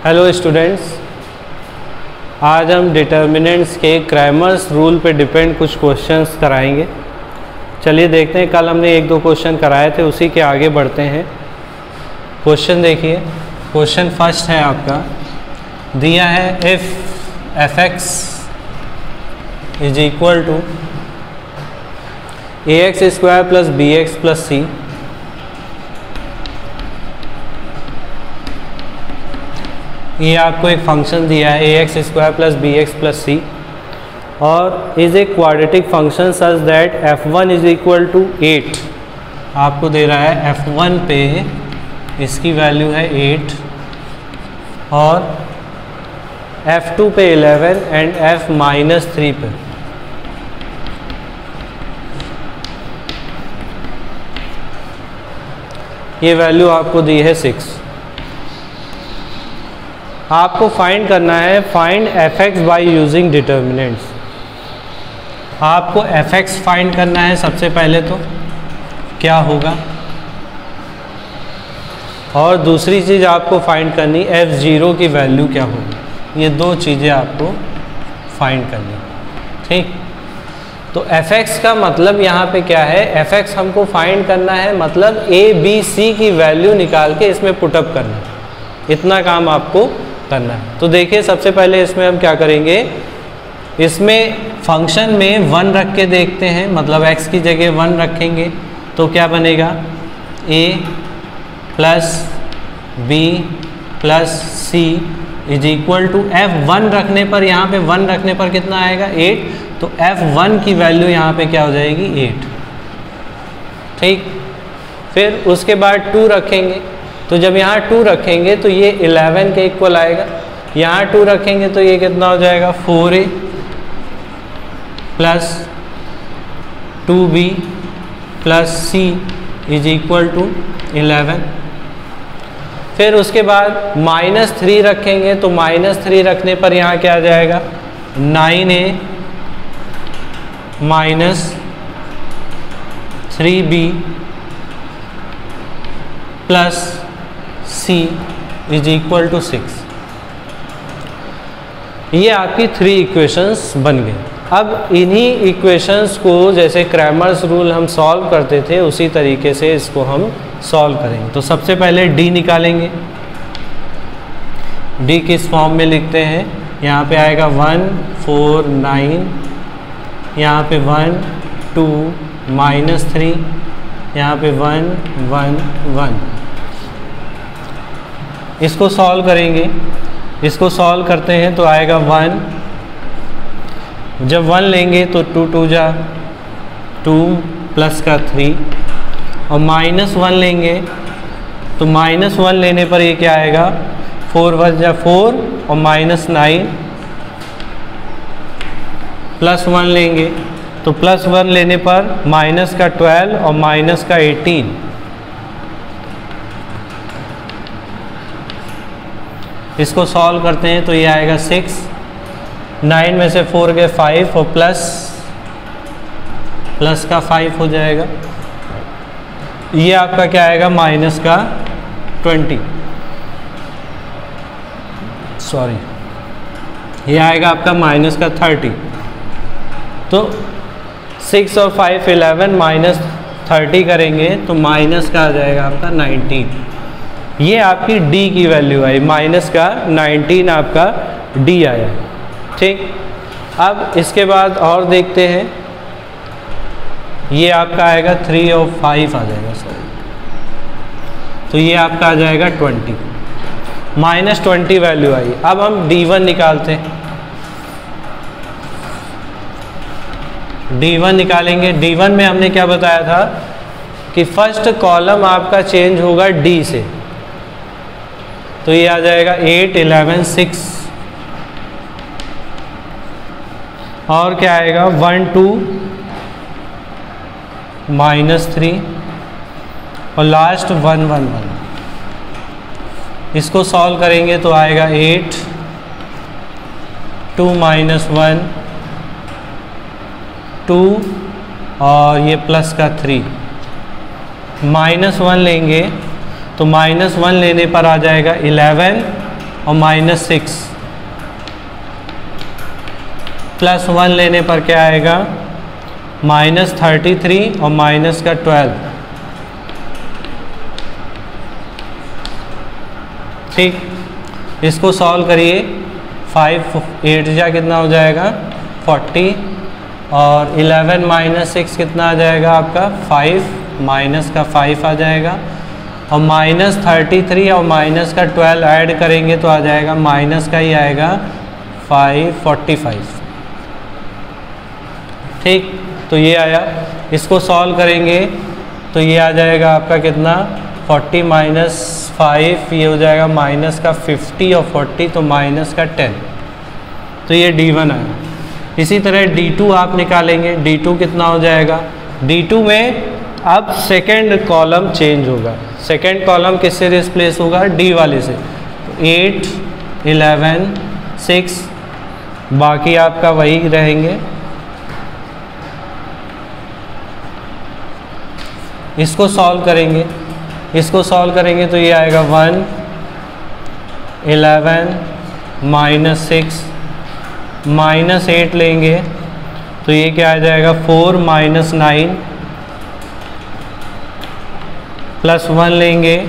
Hello students, आज हम determinants के क्रैमर्स रूल पे डिपेंड कुछ क्वेश्चंस कराएंगे। चलिए देखते हैं, कल हमने एक दो क्वेश्चन कराए थे, उसी के आगे बढ़ते हैं। क्वेश्चन देखिए, क्वेश्चन फर्स्ट है आपका, दिया है if f x is equal to a x square plus b x plus c, ये आपको एक फंक्शन दिया है a x square plus b x plus c और is a quadratic function such that f1 is equal to 8। आपको दे रहा है f1 पे इसकी वैल्यू है 8 और f2 पे 11 एंड f-3 पे ये वैल्यू आपको दी है 6। आपको फाइंड करना है, find F x by using determinants. आपको एफ एक्स फाइंड करना है सबसे पहले, तो क्या होगा, और दूसरी चीज़ आपको फाइंड करनी f0 की वैल्यू क्या होगी। ये दो चीज़ें आपको फाइंड करनी, ठीक। तो एफ एक्स का मतलब यहाँ पे क्या है, एफ एक्स हमको फाइंड करना है, मतलब a b c की वैल्यू निकाल के इसमें पुटअप करना है, इतना काम आपको करना है। तो देखिए, सबसे पहले इसमें हम क्या करेंगे, इसमें फंक्शन में 1 रख के देखते हैं, मतलब x की जगह 1 रखेंगे तो क्या बनेगा, a plus b plus c is equal to f1 रखने पर, यहाँ पे 1 रखने पर कितना आएगा 8, तो f1 की वैल्यू यहाँ पे क्या हो जाएगी 8, ठीक। फिर उसके बाद 2 रखेंगे, तो जब यहाँ 2 रखेंगे तो ये 11 के इक्वल आएगा, यहाँ 2 रखेंगे तो ये कितना हो जाएगा 4a plus 2b plus c is equal to 11। फिर उसके बाद -3 रखेंगे, तो -3 रखने पर यहाँ क्या आ जाएगा 9a minus 3b plus c is equal to 6। ये आपकी 3 इक्वेशंस बन गई। अब इन्हीं इक्वेशंस को जैसे क्रैमर्स रूल हम सॉल्व करते थे, उसी तरीके से इसको हम सॉल्व करेंगे। तो सबसे पहले d निकालेंगे। d किस फॉर्म में लिखते हैं, यहाँ पे आएगा 1 4 9, यहाँ पे 1 2 -3, यहाँ पे 1 1 1। इसको सॉल्व करेंगे, इसको सॉल्व करते हैं तो आएगा 1, जब 1 लेंगे तो 2 2 जा 2 प्लस का 3, और -1 लेंगे तो -1 लेने पर ये क्या आएगा 4 1 जा 4 और -9, +1 लेंगे तो +1 लेने पर माइनस का 12 और माइनस का 18। इसको सॉल्व करते हैं तो ये आएगा 6, 9 में से 4 गए 5 और प्लस का 5 हो जाएगा। ये आपका क्या आएगा माइनस का 20, सॉरी ये आएगा आपका माइनस का 30। तो 6 और 5 11 माइनस 30 करेंगे तो माइनस का आ जाएगा आपका 19। ये आपकी d की वैल्यू आई, माइनस का 19 आपका d आया, ठीक। अब इसके बाद और देखते हैं, ये आपका आएगा 3 और 5 आ जाएगा, सॉरी, तो ये आपका आ जाएगा 20, -20 वैल्यू आई। अब हम d1 निकालते हैं, d1 निकालेंगे। d1 में हमने क्या बताया था कि फर्स्ट कॉलम आपका चेंज होगा d से, तो ये आ जाएगा 8 11 6, और क्या आएगा 1 2 -3 और लास्ट 1 1 1। इसको सॉल्व करेंगे तो आएगा 8 2 -1 2 और ये प्लस का 3, -1 लेंगे तो -1 लेने पर आ जाएगा 11 और -6 +1 लेने पर क्या आएगा, -33 और माइनस का 12। ठीक, इसको सॉल्व करिए। 5 8 जा कितना हो जाएगा 40, और 11 -6 कितना आ जाएगा आपका 5, माइनस का 5 आ जाएगा, और -33 और माइनस का 12 ऐड करेंगे तो आ जाएगा माइनस का ही आएगा 45। ठीक, तो ये आया। इसको सॉल्व करेंगे तो ये आ जाएगा आपका कितना 40 - 5, ये हो जाएगा माइनस का 50 और 40 तो माइनस का 10। तो ये D1 आया। इसी तरह D2 आप निकालेंगे। D2 कितना हो जाएगा, D2 में अब सेकेंड कॉलम चेंज होगा। सेकेंड कॉलम किससे रिप्लेस होगा, D वाले से। तो 8 11 6 बाकी आपका वही रहेंगे। इसको सॉल्व करेंगे। इसको सॉल्व करेंगे तो ये आएगा 1 11 -6 -8 लेंगे तो ये क्या आ जाएगा 4 - 9 +1 लेंगे।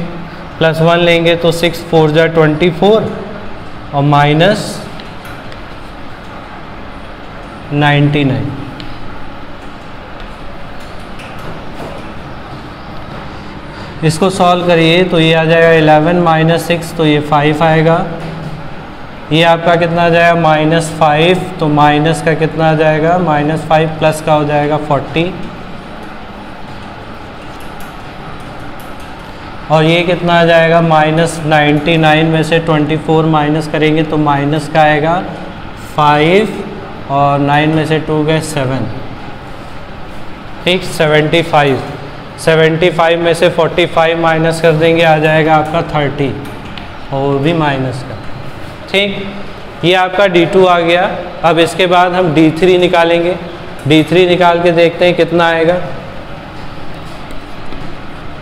+1 लेंगे तो 6 4 जा 24 और -99। इसको सॉल्व करिए तो ये आ जाएगा 11 - 6 तो ये 5 आएगा। ये आपका कितना आ जाएगा -5 तो माइनस का कितना आ जाएगा -5 प्लस का हो जाएगा 40, और ये कितना आ जाएगा -99 में से 24 माइनस करेंगे तो माइनस का आएगा 5 और 9 में से 2 गए 7। ठीक, 75 में से 45 माइनस कर देंगे आ जाएगा आपका 30 और भी माइनस का। ठीक, ये आपका D2 आ गया। अब इसके बाद हम D3 निकालेंगे। D3 निकाल के देखते हैं कितना आएगा।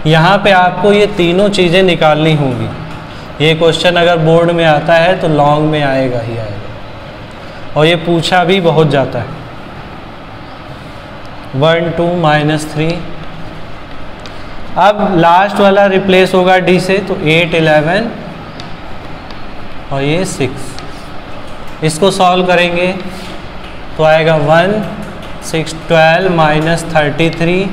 यहाँ पे आपको ये तीनों चीज़ें निकालनी होंगी। ये क्वेश्चन अगर बोर्ड में आता है तो लॉन्ग में आएगा ही आएगा, और ये पूछा भी बहुत जाता है। 1 2 -3। अब लास्ट वाला रिप्लेस होगा D से तो 8 11 और ये 6। इसको सॉल्व करेंगे तो आएगा 1 6 12 -33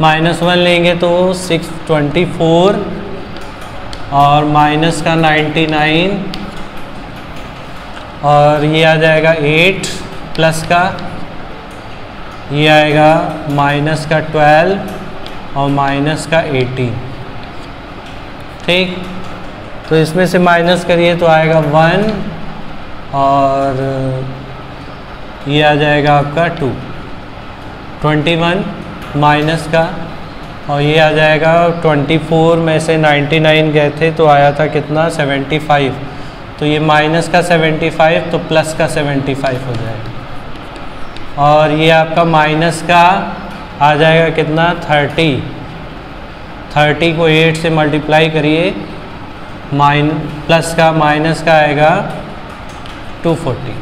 -1 लेंगे तो 6 24 और माइनस का 99 और ये आ जाएगा 8 प्लस का ये आएगा माइनस का 12 और माइनस का 18। ठीक, तो इसमें से माइनस करिए तो आएगा 1 और ये आ जाएगा आपका 2 21 माइनस का, और ये आ जाएगा 24 में से 99 गए थे तो आया था कितना 75, तो ये माइनस का 75 तो प्लस का 75 हो जाएगा, और ये आपका माइनस का आ जाएगा कितना 30 को 8 से मल्टीप्लाई करिए, प्लस का माइनस का आएगा 240।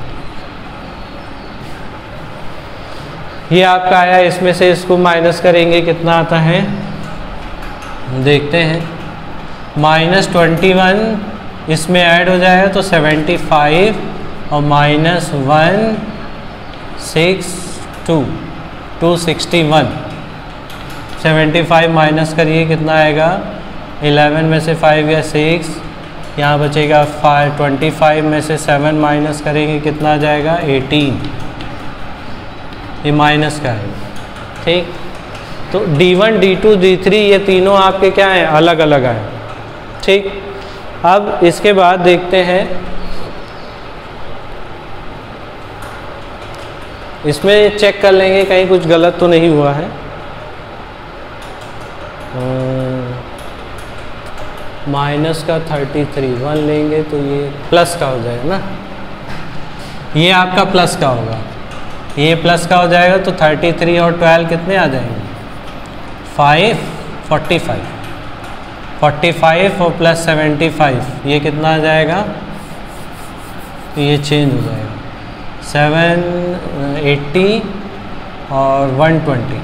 ये आपका आया। इसमें से इसको माइनस करेंगे कितना आता है देखते हैं। -21 इसमें ऐड हो जाएगा तो 75 और -1 6 2 261। 75 माइनस करिए कितना आएगा 11 में से 5 या 6, यहाँ बचेगा 25 में से 7 माइनस करेंगे कितना आ जाएगा 18, ये माइनस का है। ठीक, तो D1 D2 D3 ये तीनों आपके क्या हैं अलग अलग आए। ठीक, अब इसके बाद देखते हैं इसमें चेक कर लेंगे कहीं कुछ गलत तो नहीं हुआ है। माइनस का 33 1 लेंगे तो ये प्लस का हो जाएगा ना, ये आपका प्लस का होगा, ये प्लस का हो जाएगा तो 33 और 12 कितने आ जाएंगे 45 45 और प्लस 75 ये कितना आ जाएगा, ये चेंज हो जाएगा 780 और 120,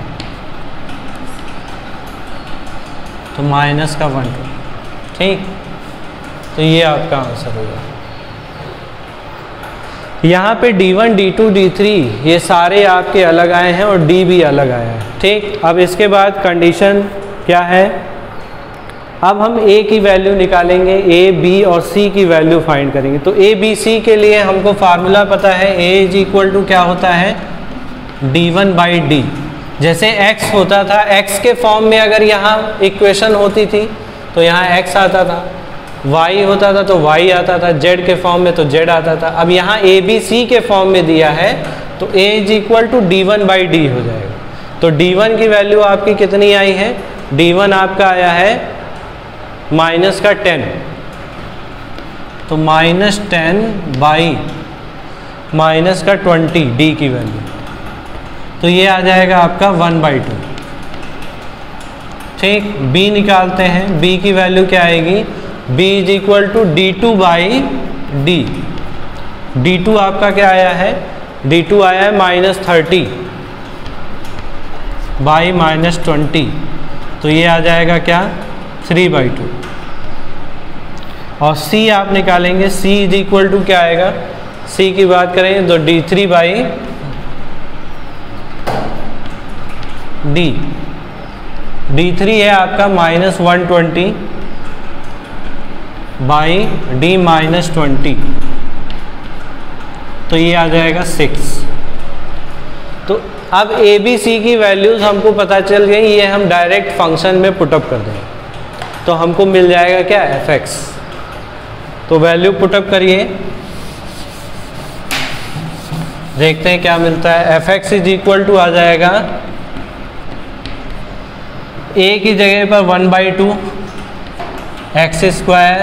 तो माइनस का 120, ठीक। तो ये आपका आंसर होगा। यहाँ पे D1, D2, D3 ये सारे आपके अलग आए हैं और D भी अलग आया है, ठीक। अब इसके बाद कंडीशन क्या है, अब हम A की वैल्यू निकालेंगे, A, B और C की वैल्यू फाइंड करेंगे। तो A, B, C के लिए हमको फार्मूला पता है, A इज इक्वल टू क्या होता है, D1 बाई D। जैसे x होता था, x के फॉर्म में अगर यहाँ इक्वेशन होती थी तो यहाँ x आता था, y होता था तो y आता था, z के फॉर्म में तो z आता था। अब यहाँ A, B, C के फॉर्म में दिया है तो A is equal to D1 by D हो जाएगा। तो D1 की वैल्यू आपकी कितनी आई है, D1 आपका आया है माइनस का 10, तो माइनस 10 बाई माइनस का 20 D की वैल्यू, तो ये आ जाएगा आपका 1/2, ठीक। B निकालते हैं, B की वैल्यू क्या आएगी, B is equal to D2 by D। D2 आपका क्या आया है, D2 आया है -30 बाई -20, तो ये आ जाएगा क्या 3/2। और C आप निकालेंगे, C इज इक्वल टू क्या आएगा, C की बात करें तो D3 बाई D। D3 है आपका -120 बाई D -20, तो ये आ जाएगा 6। तो अब A, B, C की वैल्यूज़ हमको पता चल गई, ये हम डायरेक्ट फंक्शन में पुटअप कर देंगे तो हमको मिल जाएगा क्या, fx। तो वैल्यू पुटअप करिए, देखते हैं क्या मिलता है। fx इज इक्वल टू आ जाएगा A की जगह पर 1/2 एक्स स्क्वायर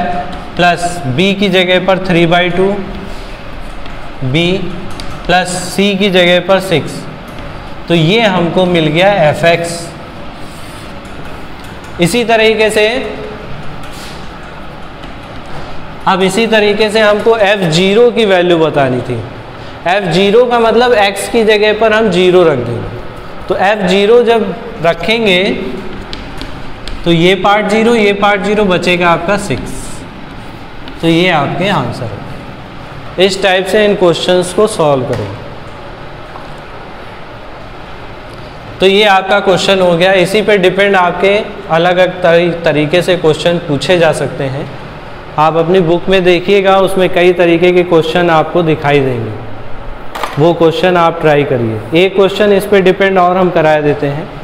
प्लस B की जगह पर 3/2 B प्लस C की जगह पर 6, तो ये हमको मिल गया fx। इसी तरीके से अब इसी तरीके से हमको f0 की वैल्यू बतानी थी। f0 का मतलब x की जगह पर हम 0 रख देंगे, तो f0 जब रखेंगे तो ये पार्ट 0, ये पार्ट 0, बचेगा आपका 6, तो ये आपके आंसर है। इस टाइप से इन क्वेश्चंस को सॉल्व करो। तो ये आपका क्वेश्चन हो गया। इसी पे डिपेंड आपके अलग अलग तरीके से क्वेश्चन पूछे जा सकते हैं। आप अपनी बुक में देखिएगा, उसमें कई तरीके के क्वेश्चन आपको दिखाई देंगे, वो क्वेश्चन आप ट्राई करिए। एक क्वेश्चन इस पे डिपेंड और हम करा देते हैं।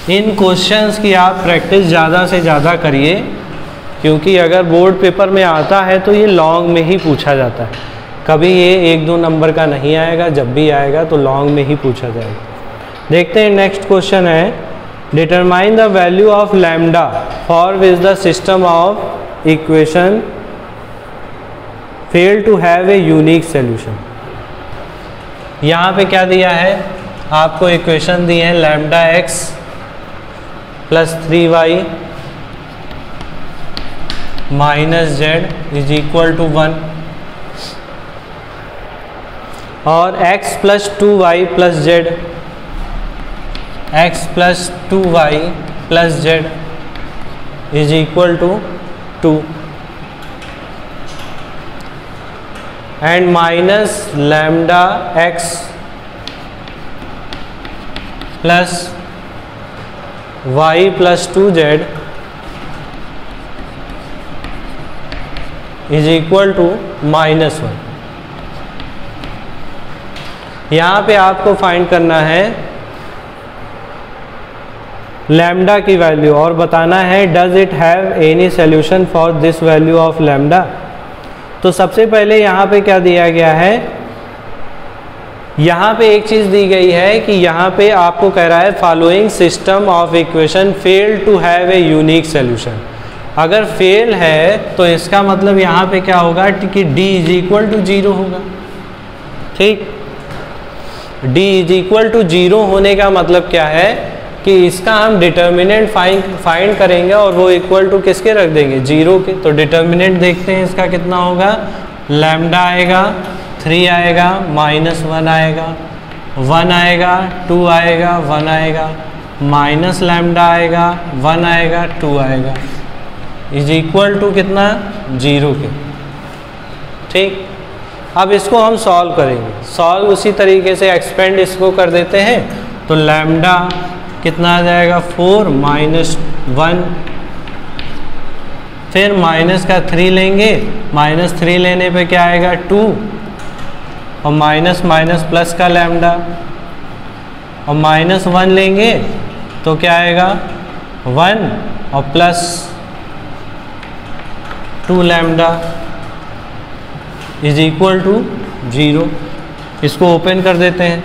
इन क्वेश्चंस की आप प्रैक्टिस ज़्यादा से ज़्यादा करिए, क्योंकि अगर बोर्ड पेपर में आता है तो ये लॉन्ग में ही पूछा जाता है, कभी ये 1-2 नंबर का नहीं आएगा, जब भी आएगा तो लॉन्ग में ही पूछा जाएगा। देखते हैं नेक्स्ट क्वेश्चन है, determine the value of lambda for which the system of equation fail to have a unique solution. यहाँ पे क्या दिया है, आपको इक्वेशन दी है lambda x plus 3y minus z is equal to 1 और x plus 2y plus z, x plus 2y plus z is equal to 2 and minus lambda x plus y plus 2z is equal to -1। यहाँ पे आपको find करना है lambda की value और बताना है does it have any solution for this value of lambda. तो सबसे पहले यहाँ पे क्या दिया गया है, यहाँ पे एक चीज़ दी गई है कि यहाँ पे आपको कह रहा है following system of equation fail to have a unique solution. अगर फेल है तो इसका मतलब यहाँ पे क्या होगा कि d इज इक्वल टू 0 होगा। ठीक, d इज इक्वल टू 0 होने का मतलब क्या है कि इसका हम डिटर्मिनेंट फाइंड करेंगे और वो इक्वल टू किसके रख देंगे, 0 के। तो डिटर्मिनेंट देखते हैं इसका कितना होगा, लैम्डा आएगा, 3 आएगा, -1 आएगा, 1 आएगा, 2 आएगा, 1 आएगा, माइनस लैम्डा आएगा, 1 आएगा, 2 आएगा, इज इक्वल टू कितना, 0 के। ठीक, अब इसको हम सॉल्व करेंगे। सॉल्व उसी तरीके से एक्सपेंड इसको कर देते हैं। तो लैम्डा कितना आ जाएगा, 4 -1, फिर माइनस का 3 लेंगे, -3 लेने पे क्या आएगा, 2, और माइनस माइनस प्लस का लैम्डा, और -1 लेंगे तो क्या आएगा, 1 और plus 2 lambda is equal to 0। इसको ओपन कर देते हैं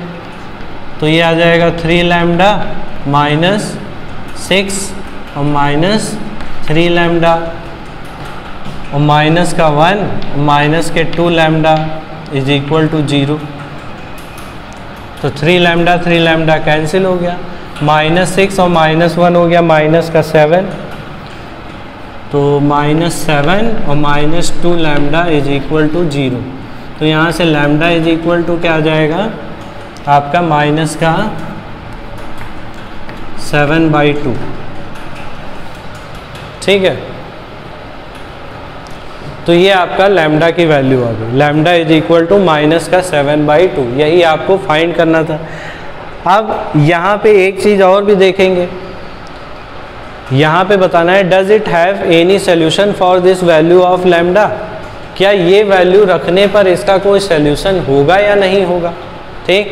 तो ये आ जाएगा 3 लैम्डा -6 और -3 लैम्डा, और माइनस का 1 माइनस के 2 लैम्डा इज इक्वल टू 0। तो 3 लैम्डा कैंसिल हो गया, -6 और -1 हो गया माइनस का 7, तो -7 और -2 लैम्डा इज इक्वल टू 0। तो यहाँ से लैम्डा इज इक्वल टू क्या आ जाएगा आपका, माइनस का 7/2। ठीक है, तो ये आपका लैम्डा की वैल्यू आ गई, lambda is equal to minus का 7/2। यही आपको फाइंड करना था। अब यहाँ पे एक चीज़ और भी देखेंगे, यहाँ पे बताना है does it have any solution for this value of lambda, क्या ये वैल्यू रखने पर इसका कोई सोल्यूशन होगा या नहीं होगा। ठीक,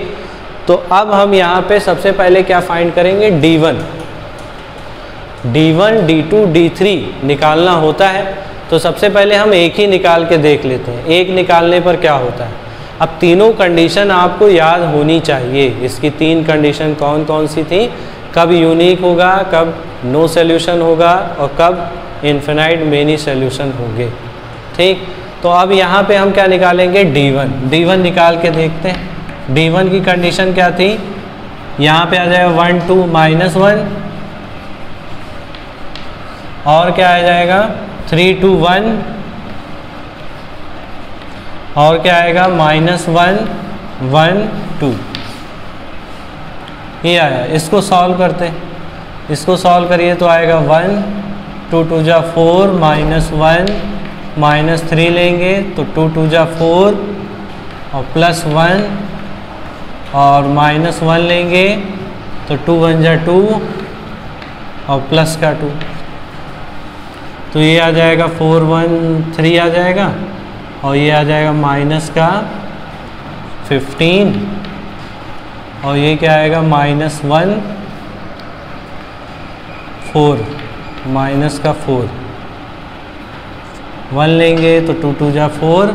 तो अब हम यहाँ पे सबसे पहले क्या फाइंड करेंगे, D1, D2, D3 निकालना होता है। तो सबसे पहले हम एक ही निकाल के देख लेते हैं, एक निकालने पर क्या होता है। अब तीनों कंडीशन आपको याद होनी चाहिए। इसकी 3 कंडीशन कौन कौन सी थी, कब यूनिक होगा, कब नो सोल्यूशन होगा, और कब इन्फिनाइट मेनी सोल्यूशन होंगे। ठीक, तो अब यहाँ पे हम क्या निकालेंगे, D1 निकाल के देखते हैं। D1 की कंडीशन क्या थी, यहाँ पे आ जाएगा 1 2 -1, और क्या आ जाएगा 3 2 1, और क्या आएगा -1 1 2, ये आया। इसको सॉल्व करते हैं, इसको सॉल्व करिए तो आएगा 1 2 2 जा 4 -1 -3 लेंगे तो 2 2 जा 4 और +1 और -1 लेंगे तो 2 1 जा 2 और प्लस का 2, तो ये आ जाएगा 4 1 3 आ जाएगा, और ये आ जाएगा माइनस का 15, और ये क्या आएगा -1 4 माइनस का 4, 1 लेंगे तो 2 2 जा 4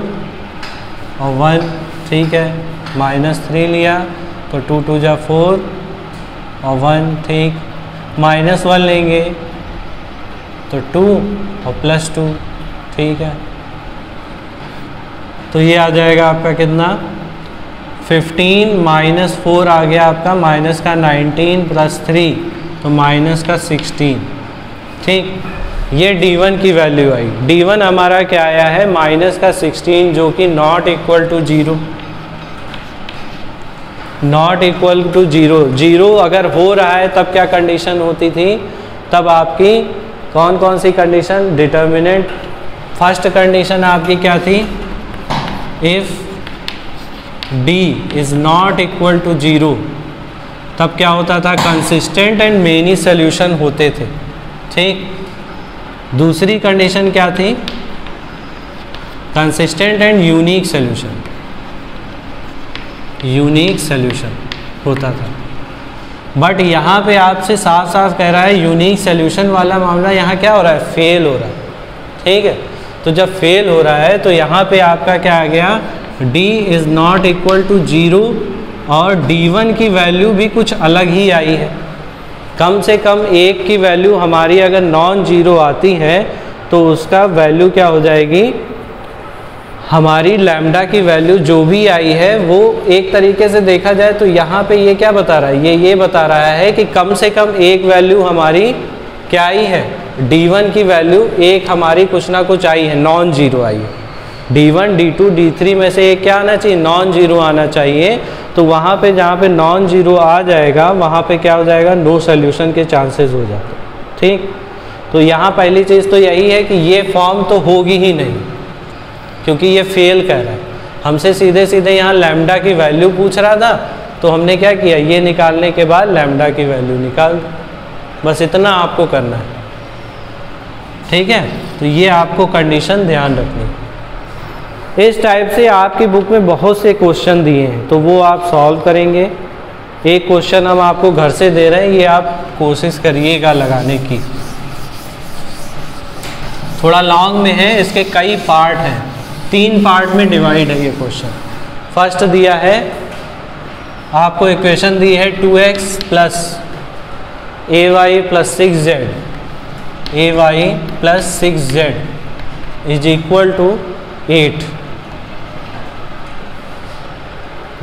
और 1, ठीक है, -3 लिया तो 2 2 जा 4 और 1, ठीक, -1 लेंगे तो 2 और +2, ठीक है। तो ये आ जाएगा आपका कितना 15 -4 आ गया आपका माइनस का 19 +3 तो माइनस का 16, ठीक। ये D1 की वैल्यू आई। D1 हमारा क्या आया है माइनस का 16 जो कि not equal to 0, not equal to 0। 0 अगर हो रहा है तब क्या कंडीशन होती थी, तब आपकी कौन कौन सी कंडीशन, डिटर्मिनेंट। फर्स्ट कंडीशन आपकी क्या थी, if D is not equal to 0 तब क्या होता था, कंसिस्टेंट एंड मेनी सोल्यूशन होते थे, ठीक। दूसरी कंडीशन क्या थी, consistent and unique solution, unique solution होता था। बट यहाँ पे आपसे साफ साफ कह रहा है यूनिक सोल्यूशन वाला मामला यहाँ क्या हो रहा है, फेल हो रहा है, ठीक है। तो जब फेल हो रहा है तो यहाँ पे आपका क्या आ गया, D is not equal to 0 और D1 की वैल्यू भी कुछ अलग ही आई है। कम से कम एक की वैल्यू हमारी अगर नॉन जीरो आती है तो उसका वैल्यू क्या हो जाएगी, हमारी लैम्डा की वैल्यू जो भी आई है वो एक तरीके से देखा जाए तो यहाँ पे ये क्या बता रहा है, ये बता रहा है कि कम से कम एक वैल्यू हमारी क्या आई है, D1 की वैल्यू एक हमारी कुछ ना कुछ आई है, नॉन जीरो आई है। D1, D2, D3 में से एक क्या आना चाहिए, नॉन जीरो आना चाहिए। तो वहाँ पे जहाँ पे नॉन जीरो आ जाएगा वहाँ पे क्या हो जाएगा, नो सोल्यूशन के चांसेस हो जाते हैं। ठीक, तो यहाँ पहली चीज़ तो यही है कि ये फॉर्म तो होगी ही नहीं, क्योंकि ये फेल कर रहा है। हमसे सीधे सीधे यहाँ लैम्डा की वैल्यू पूछ रहा था, तो हमने क्या किया, ये निकालने के बाद लैम्डा की वैल्यू निकाल, बस इतना आपको करना है। ठीक है, तो ये आपको कंडीशन ध्यान रखनी। इस टाइप से आपकी बुक में बहुत से क्वेश्चन दिए हैं, तो वो आप सॉल्व करेंगे। एक क्वेश्चन हम आपको घर से दे रहे हैं, ये आप कोशिश करिएगा लगाने की। थोड़ा लॉन्ग में है, इसके कई पार्ट हैं, 3 पार्ट में डिवाइड है ये क्वेश्चन। फर्स्ट दिया है आपको, इक्वेशन दी है 2x plus ay plus 6z, ay plus 6z is equal to 8।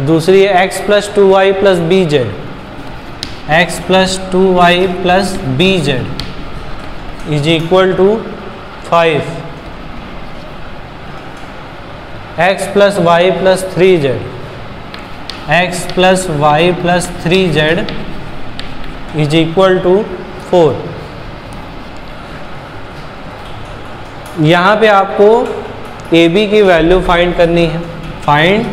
दूसरी है x plus 2y plus bz, x plus 2y plus bz is equal to 5। x plus y plus 3z, x plus y plus 3z is equal to 4। यहाँ पे आपको A B की value find करनी है। Find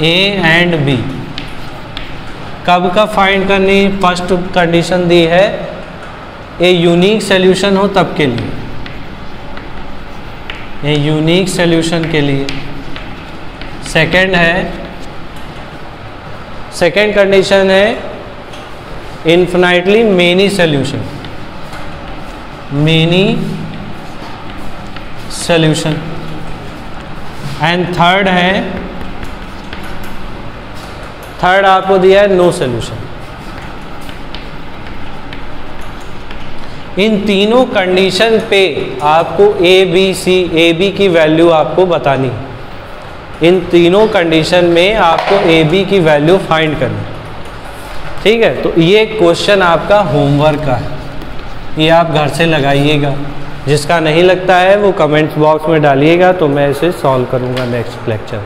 A and B, कब का find करनी, first condition दी है ए यूनिक सॉल्यूशन हो तब के लिए, ए यूनिक सॉल्यूशन के लिए। सेकंड है, सेकंड कंडीशन है infinitely many solution, many solution. And third है, थर्ड आपको दिया है नो सॉल्यूशन। इन तीनों कंडीशन पे आपको ए बी की वैल्यू आपको बतानी है। इन तीनों कंडीशन में आपको ए बी की वैल्यू फाइंड करनी। ठीक है, तो ये क्वेश्चन आपका होमवर्क का है, ये आप घर से लगाइएगा। जिसका नहीं लगता है वो कमेंट्स बॉक्स में डालिएगा, तो मैं इसे सॉल्व करूँगा नेक्स्ट लेक्चर।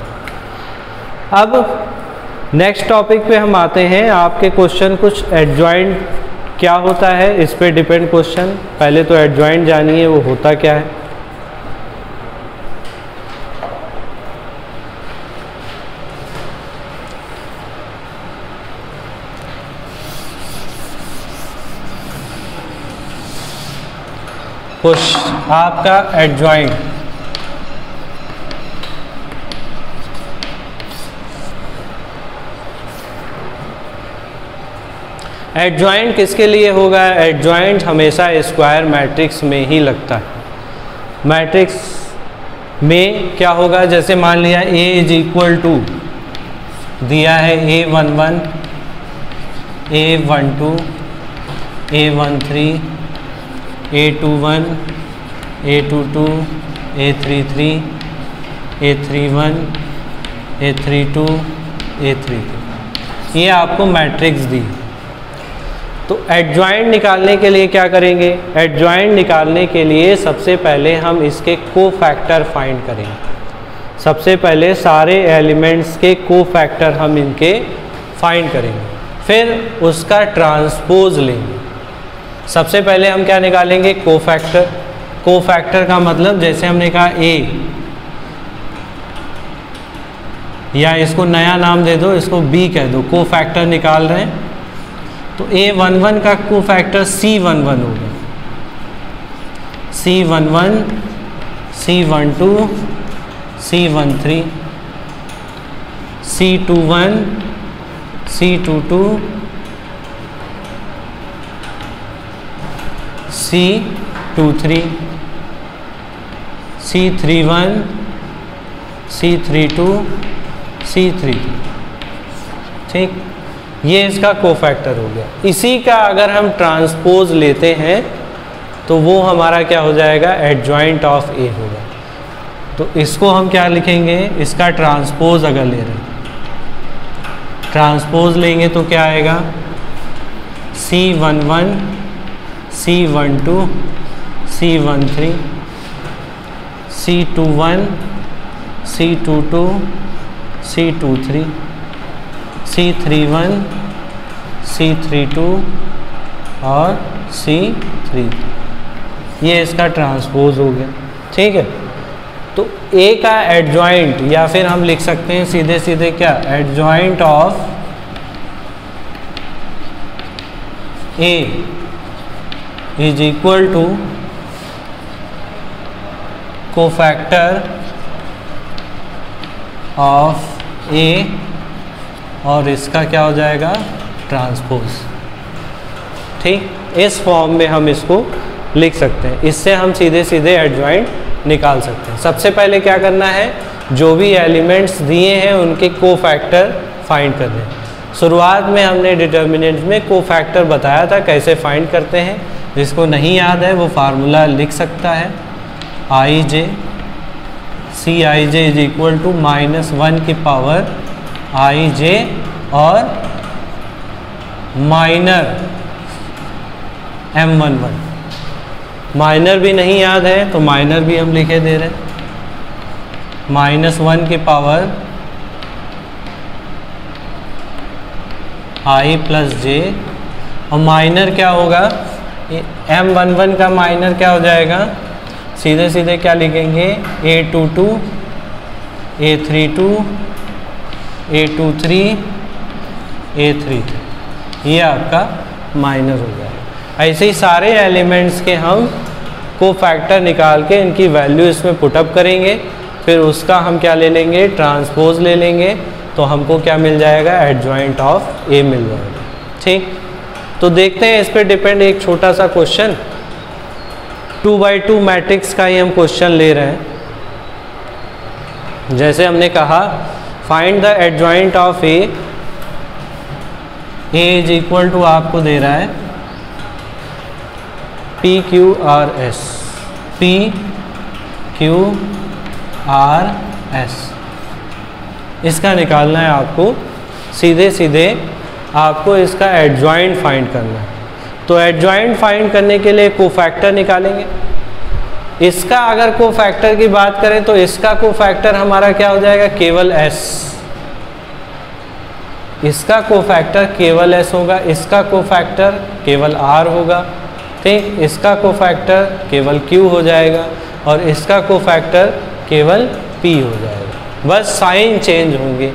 अब नेक्स्ट टॉपिक पे हम आते हैं। आपके क्वेश्चन कुछ एडजॉइंट क्या होता है इस पे डिपेंड क्वेश्चन। पहले तो एडजॉइंट जानिए वो होता क्या है। आपका एडजॉइंट, एडजॉइंट किसके लिए होगा, एडजॉइंट हमेशा स्क्वायर मैट्रिक्स में ही लगता है। मैट्रिक्स में क्या होगा, जैसे मान लिया A इज इक्वल टू दिया है A11, A12, A13, A21, A22, A33, A31, A32, A32, ये आपको मैट्रिक्स दी। तो एडजॉइंट निकालने के लिए क्या करेंगे, एडजॉइंट निकालने के लिए सबसे पहले हम इसके कोफैक्टर फाइंड करेंगे। सबसे पहले सारे एलिमेंट्स के कोफैक्टर हम इनके फाइंड करेंगे, फिर उसका ट्रांसपोज लेंगे। सबसे पहले हम क्या निकालेंगे, कोफैक्टर। कोफैक्टर का मतलब जैसे हमने कहा A, या इसको नया नाम दे दो, इसको B कह दो, कोफैक्टर निकाल रहे हैं। तो A11 का कोफैक्टर C11 होगा, C11, C12, C13, C21, C22, C23, C31, C32, C3, ठीक, ये इसका कोफैक्टर हो गया। इसी का अगर हम ट्रांसपोज लेते हैं तो वो हमारा क्या हो जाएगा, एडजॉइंट ऑफ ए होगा। तो इसको हम क्या लिखेंगे, इसका ट्रांसपोज अगर ले रहे हैं, ट्रांसपोज लेंगे तो क्या आएगा, C11, C12, C13, C21, C22, C23, C31, C32 और C33, ये इसका ट्रांसपोज हो गया, ठीक है। तो ए का एडजॉइंट, या फिर हम लिख सकते हैं सीधे सीधे क्या, adjoint of A is equal to cofactor of A, और इसका क्या हो जाएगा, ट्रांसपोज, ठीक। इस फॉर्म में हम इसको लिख सकते हैं। इससे हम सीधे सीधे एडजॉइंट निकाल सकते हैं। सबसे पहले क्या करना है, जो भी एलिमेंट्स दिए हैं उनके कोफैक्टर फाइंड करने हैं। शुरुआत में हमने डिटर्मिनेंट में कोफैक्टर बताया था कैसे फाइंड करते हैं। जिसको नहीं याद है वो फार्मूला लिख सकता है, आई जे सी आई जे इज इक्वल टू -1 की पावर आई जे और माइनर M11। माइनर भी नहीं याद है तो माइनर भी हम लिखे दे रहे हैं, -1 की पावर आई प्लस जे, और माइनर क्या होगा, M11 का माइनर क्या हो जाएगा, सीधे सीधे क्या लिखेंगे, A22, A32, A23, A33, ये आपका माइनर हो जाएगा। ऐसे ही सारे एलिमेंट्स के हम कोफैक्टर निकाल के इनकी वैल्यू इसमें पुटअप करेंगे, फिर उसका हम क्या ले लेंगे, ट्रांसपोज ले लेंगे, तो हमको क्या मिल जाएगा, एडजॉइंट ऑफ ए मिल जाएगा, ठीक। तो देखते हैं इस पर डिपेंड एक छोटा सा क्वेश्चन, 2x2 मैट्रिक्स का ही हम क्वेश्चन ले रहे हैं। जैसे हमने कहा find the adjoint of A is equal to, आपको दे रहा है PQRS, PQRS, इसका निकालना है आपको। सीधे सीधे आपको इसका एडजॉइंट फाइंड करना है। तो एडजॉइंट फाइंड करने के लिए कोफैक्टर निकालेंगे। इसका अगर कोफैक्टर की बात करें तो इसका कोफैक्टर हमारा क्या हो जाएगा, केवल S। इसका कोफैक्टर केवल S होगा, इसका कोफैक्टर केवल R होगा, ठीक। इसका कोफैक्टर केवल Q हो जाएगा और इसका कोफैक्टर केवल P हो जाएगा। बस साइन चेंज होंगे।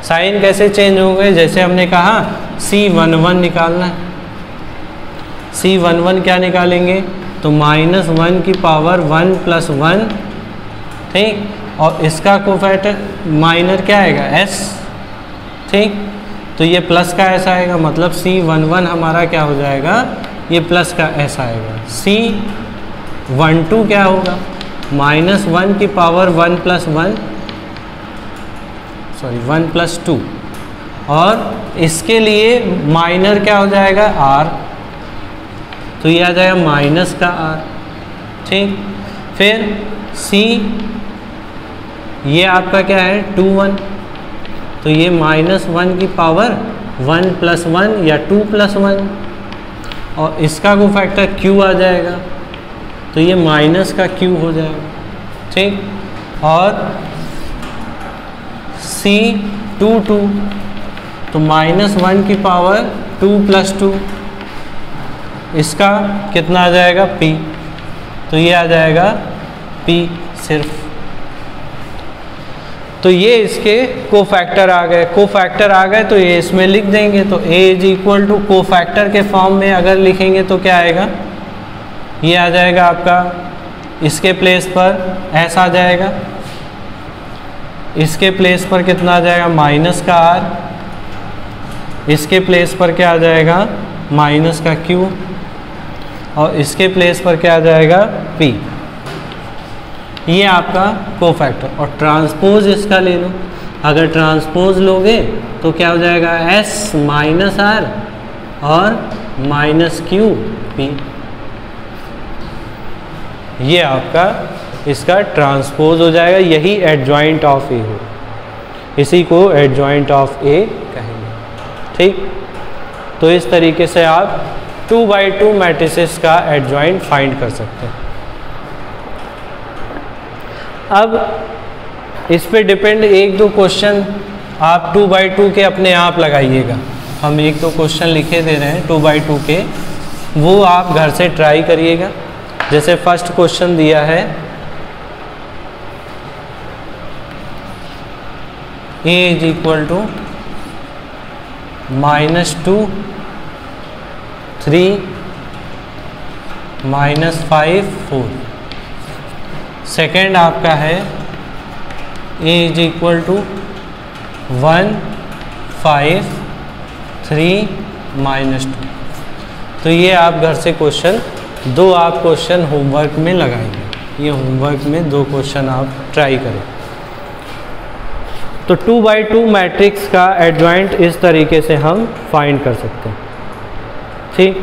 साइन कैसे चेंज होंगे, जैसे हमने कहा C11 निकालना है, C11 क्या निकालेंगे, तो -1 की पावर 1 + 1, ठीक। और इसका कोफैक्टर माइनर क्या आएगा, S, ठीक। तो ये प्लस का S आएगा, मतलब C11 हमारा क्या हो जाएगा, ये प्लस का S आएगा। C12 क्या होगा, -1 की पावर 1 + 2, और इसके लिए माइनर क्या हो जाएगा, R, तो ये आ जाएगा माइनस का R, ठीक। फिर C, ये आपका क्या है 21, तो ये -1 की पावर 1 + 1 या 2 + 1, और इसका कोफैक्टर Q आ जाएगा, तो ये माइनस का Q हो जाएगा, ठीक। और C22, तो -1 की पावर 2 + 2, इसका कितना आ जाएगा, P, तो ये आ जाएगा P सिर्फ। तो ये इसके कोफैक्टर आ गए। कोफैक्टर आ गए तो ये इसमें लिख देंगे। तो A is equal to cofactor के फॉर्म में अगर लिखेंगे तो क्या आएगा, ये आ जाएगा आपका, इसके प्लेस पर S आ जाएगा, इसके प्लेस पर कितना आ जाएगा, माइनस का R, इसके प्लेस पर क्या आ जाएगा, माइनस का Q, और इसके प्लेस पर क्या आ जाएगा, P। ये आपका कोफैक्टर। और ट्रांसपोज इसका ले लो अगर ट्रांसपोज लोगे तो क्या हो जाएगा S माइनस R और माइनस क्यू पी। ये आपका इसका ट्रांसपोज हो जाएगा, यही एडजॉइंट ऑफ ए हो, इसी को एडजॉइंट ऑफ ए कहेंगे। ठीक, तो इस तरीके से आप 2x2 मैट्रिसेस का एडजॉइंट फाइंड कर सकते हैं। अब इस पे डिपेंड एक दो क्वेश्चन आप 2x2 के अपने आप लगाइएगा। हम एक दो क्वेश्चन लिखे दे रहे हैं 2x2 के, वो आप घर से ट्राई करिएगा। जैसे फर्स्ट क्वेश्चन दिया है a is equal to -2 3 -5 4। Second आपका है a इज इक्वल टू 1 5 3 -2। तो ये आप घर से क्वेश्चन दो आप क्वेश्चन होमवर्क में लगाएंगे। ये होमवर्क में दो क्वेश्चन आप ट्राई करें। तो 2x2 मैट्रिक्स का एडजॉइंट इस तरीके से हम फाइंड कर सकते हैं। ठीक,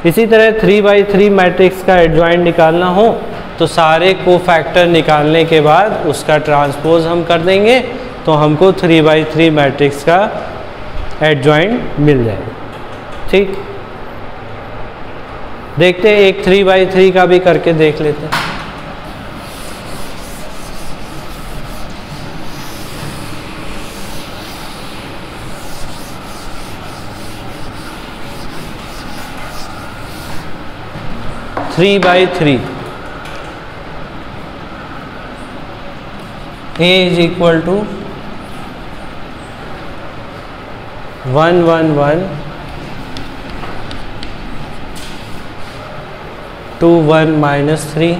इसी तरह 3x3 मैट्रिक्स का एडजॉइंट निकालना हो तो सारे कोफैक्टर निकालने के बाद उसका ट्रांसपोज हम कर देंगे तो हमको 3x3 मैट्रिक्स का एडजॉइंट मिल जाएगा। ठीक, देखते हैं एक 3x3 का भी करके देख लेते हैं। Three by three a is equal to 1 1 1 2 1 -3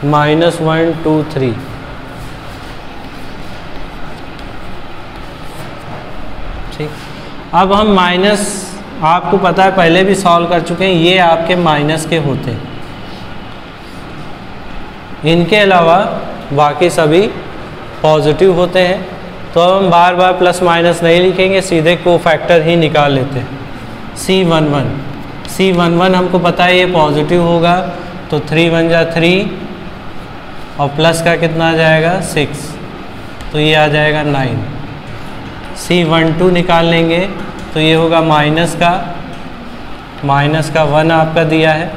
-1 2 3। ठीक, अब हम माइनस, आपको पता है पहले भी सॉल्व कर चुके हैं, ये आपके माइनस के होते हैं। इनके अलावा बाकी सभी पॉजिटिव होते हैं। तो हम बार बार प्लस माइनस नहीं लिखेंगे, सीधे कोफैक्टर ही निकाल लेते हैं। C11 हमको पता है ये पॉजिटिव होगा, तो 3 1 जा 3 और प्लस का कितना आ जाएगा 6, तो ये आ जाएगा 9। C12 निकाल लेंगे तो ये होगा माइनस का 1 आपका दिया है,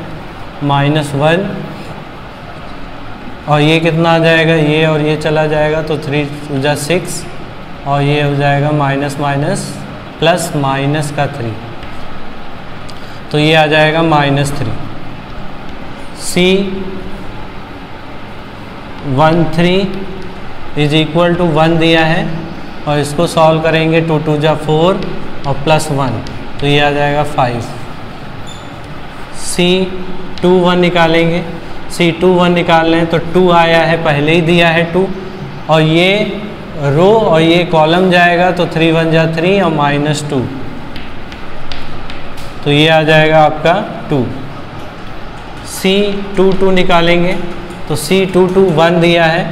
-1 और ये कितना आ जाएगा, ये और ये चला जाएगा तो 3 जा 6 और ये हो जाएगा माइनस प्लस माइनस का 3, तो ये आ जाएगा -3। C13 इज इक्वल टू 1 दिया है और इसको सॉल्व करेंगे 2 2 जा 4 और +1 तो ये आ जाएगा 5। C21 निकालेंगे, C21 निकाल लें तो 2 आया है, पहले ही दिया है 2 और ये रो और ये कॉलम जाएगा तो 3 1 जा 3 और -2 तो ये आ जाएगा आपका 2। C22 निकालेंगे तो C22 1 दिया है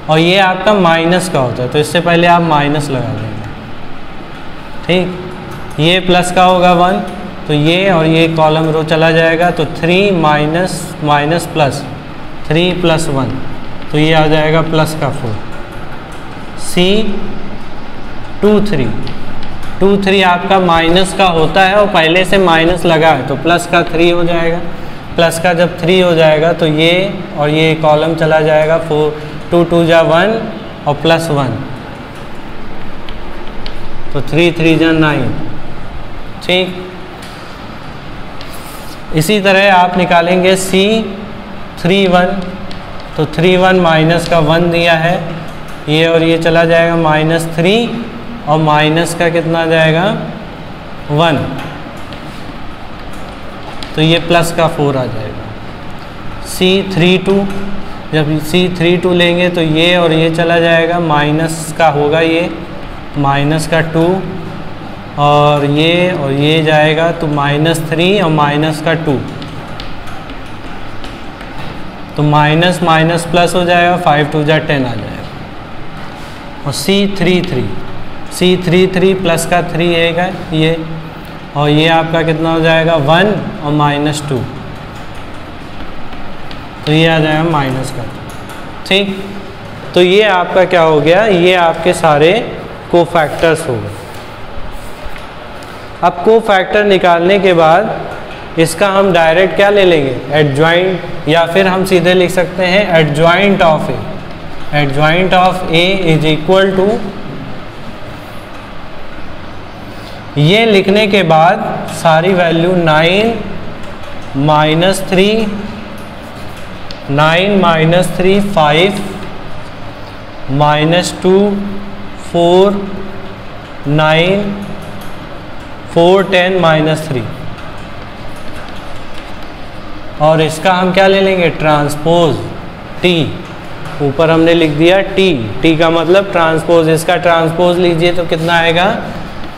और ये आपका माइनस का होता है, तो इससे पहले आप माइनस लगा देंगे। ठीक, ये प्लस का होगा 1 तो ये और ये कॉलम रो चला जाएगा तो 3 माइनस प्लस 3 + 1 तो ये आ जाएगा प्लस का 4। C23 आपका माइनस का होता है और पहले से माइनस लगा है तो प्लस का 3 हो जाएगा। प्लस का जब 3 हो जाएगा तो ये और ये कॉलम चला जाएगा 4 2 2 जा 1 और +1 तो 3 3 जा 9। ठीक, इसी तरह आप निकालेंगे C31 तो 31 माइनस का 1 दिया है, ये और ये चला जाएगा -3 और माइनस का कितना आ जाएगा 1 तो ये प्लस का 4 आ जाएगा। C32 जब C32 लेंगे तो ये और ये चला जाएगा, माइनस का होगा ये माइनस का 2 और ये जाएगा तो -3 और माइनस का 2 तो माइनस माइनस प्लस हो जाएगा, 5 2 जा 10 आ जाएगा। और C33 प्लस का 3 है ये, और ये आपका कितना हो जाएगा 1 और -2, तो ये आ जाएगा माइनस का। ठीक, तो ये आपका क्या हो गया, ये आपके सारे कोफैक्टर्स हो गए। अब कोफैक्टर निकालने के बाद इसका हम डायरेक्ट क्या ले लेंगे, एडजॉइंट, या फिर हम सीधे लिख सकते हैं adjoint of A. Adjoint of A is equal to, ये लिखने के बाद सारी वैल्यू 9 -3 5 -2 4 9 4 10 -3, और इसका हम क्या ले लेंगे, ट्रांसपोज टी। ऊपर हमने लिख दिया टी का मतलब ट्रांसपोज, इसका ट्रांसपोज लीजिए तो कितना आएगा,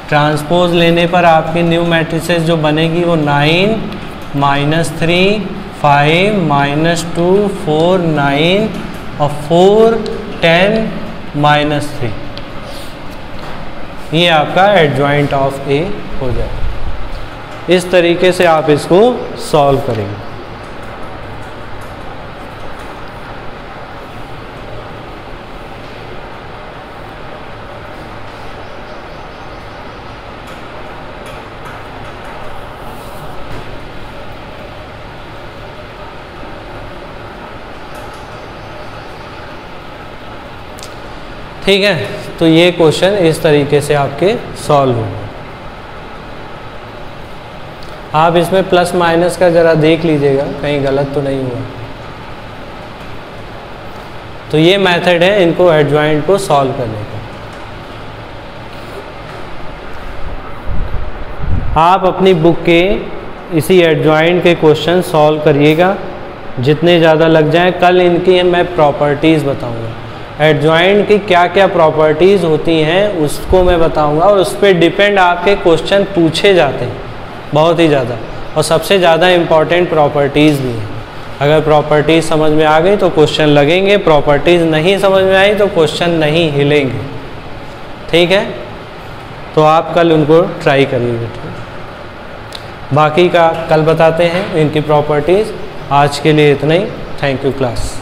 ट्रांसपोज लेने पर आपकी न्यू मैट्रिसेस जो बनेगी वो 9 -3 5 -2 4 9 और 4 10 -3, ये आपका एडजॉइंट ऑफ ए हो जाएगा। इस तरीके से आप इसको सॉल्व करेंगे। ठीक है, तो ये क्वेश्चन इस तरीके से आपके सॉल्व होंगे। आप इसमें प्लस माइनस का ज़रा देख लीजिएगा कहीं गलत तो नहीं हुआ। तो ये मेथड है इनको एडजॉइंट को सॉल्व करने का। आप अपनी बुक के इसी एडजॉइंट के क्वेश्चन सॉल्व करिएगा, जितने ज़्यादा लग जाएं। कल इनकी मैं प्रॉपर्टीज़ बताऊंगा, एडजॉइंट की क्या क्या प्रॉपर्टीज़ होती हैं उसको मैं बताऊंगा, और उस पर डिपेंड आपके क्वेश्चन पूछे जाते हैं बहुत ही ज़्यादा, और सबसे ज़्यादा इम्पॉर्टेंट प्रॉपर्टीज़ भी हैं। अगर प्रॉपर्टीज़ समझ में आ गई तो क्वेश्चन लगेंगे, प्रॉपर्टीज़ नहीं समझ में आई तो क्वेश्चन नहीं हिलेंगे। ठीक है, तो आप कल उनको ट्राई करिएगा। बाकी का कल बताते हैं इनकी प्रॉपर्टीज़। आज के लिए इतना ही। Thank you class.